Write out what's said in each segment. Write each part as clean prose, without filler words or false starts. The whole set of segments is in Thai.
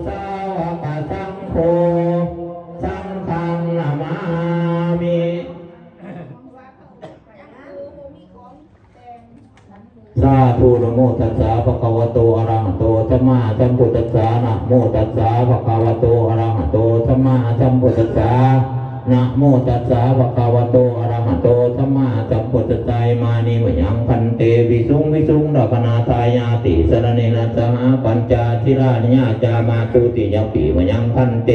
สาวกสังโฆสังฆังนามามิสาธุนะโมตัสสะภะคะวะโตอะระหะโตสัมมาสัมพุทธัสสะนะโมตัสสะภะคะวะโตอะระหะโตสัมมาสัมพุทธัสสะนะโมตัสสะภะคะวะโตอะระหะโตสัมมาสัมพุทธัสสะมานิมยังพันเตวิสุงวิสุงดอกนาทายาติสรเนนะสหปัญจทิรานิยาจามาตุติยปีมยังพันเต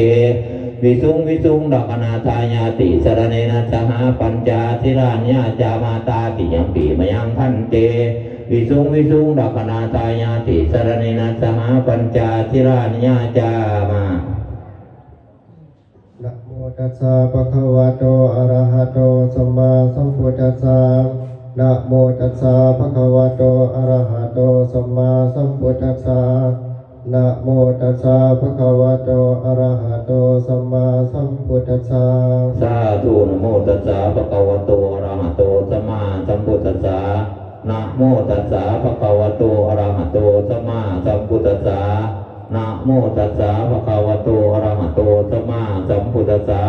วิสุงวิสุงดอกนาทายาติสรเนนะสหปัญจทิรานิยาจามาตาติยปีมยังพันเตวิสุงวิสุงดอกนาทายาติสรเนนะสหปัญจทิรานิยาจามานะโมตัสสะภะคะวะโตอะระหะโตสัมมาสัมพุทธัสสะนะโมตัสสะภะคะวะโตอะระหะโตสัมมาสัมพุทธัสสะนะโมตัสสะภะคะวะโตอะระหะโตสัมมาสัมพุทธัสสะสาธุนะโมตัสสะภะคะวะโตอะระหะโตสัมมาสัมพุทธัสสะนะโมตัสสะภะคะวะโตอะระหะโตสัมมาสัมพุทธัสสะนะโมตัสสะภะคะวะโตอะระหะโตสัมมาสัมพุทธัสสะ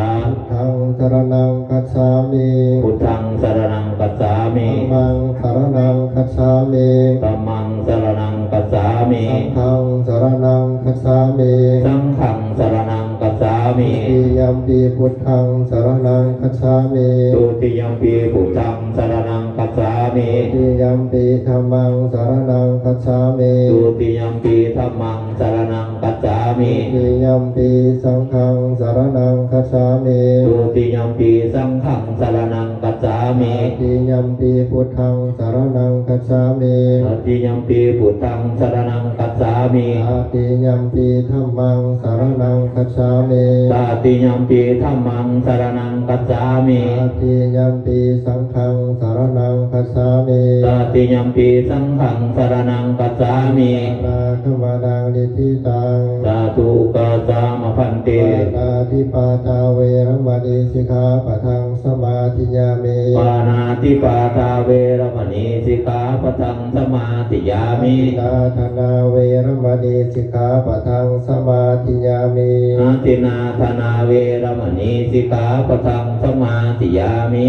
ธังสรณังคัจฉามิ พุทธังสรณังคัจฉามิ ธัมมังสรณังคัจฉามิ ธัมมังสรณังคัจฉามิ สังฆังสรณังคัจฉามิ สังฆังสรณังคัจฉามิ ติยัมปิพุทธังสรณังคัจฉามิ ตุติยัมปีพุทธังสรณังคัจฉามิ ติยัมปิธัมมังสรณังคัจฉามิ ตุติยัมปีธัมมังสรณังคัจฉามิ ติยัมปิสังฆังสรณังคัจฉามิ ตุติยัมปีสังฆังสรณังคัจฉามิ ติยัมปิพุทธังสรณังคัจฉามิ ตติยัมปีพุทธังสรณังคัจฉามิ อาติยัมปิธัมมังสรณังคัจฉามิ ตติยัมปีธัมมังสรณังคัจฉามิ อาติยัมปิสังฆังสรณังคัจฉามิ ตติยัมปีสังฆังสรณังคัจฉามิ นาคมานังดิทิตัง สาธุกาสามพันเต ปานาทิปาตาเวรมณีสิกขาปะทังสมาธิยามิ ปานาติปาตาเวรมณีสิกขาปะทังสมาธิยามิ ตาธนาเวรมณีสิกขาปะทังสมาธิยามิ อาทินาธนาเวรมณีสิกขาปะทังสมาธิยามิ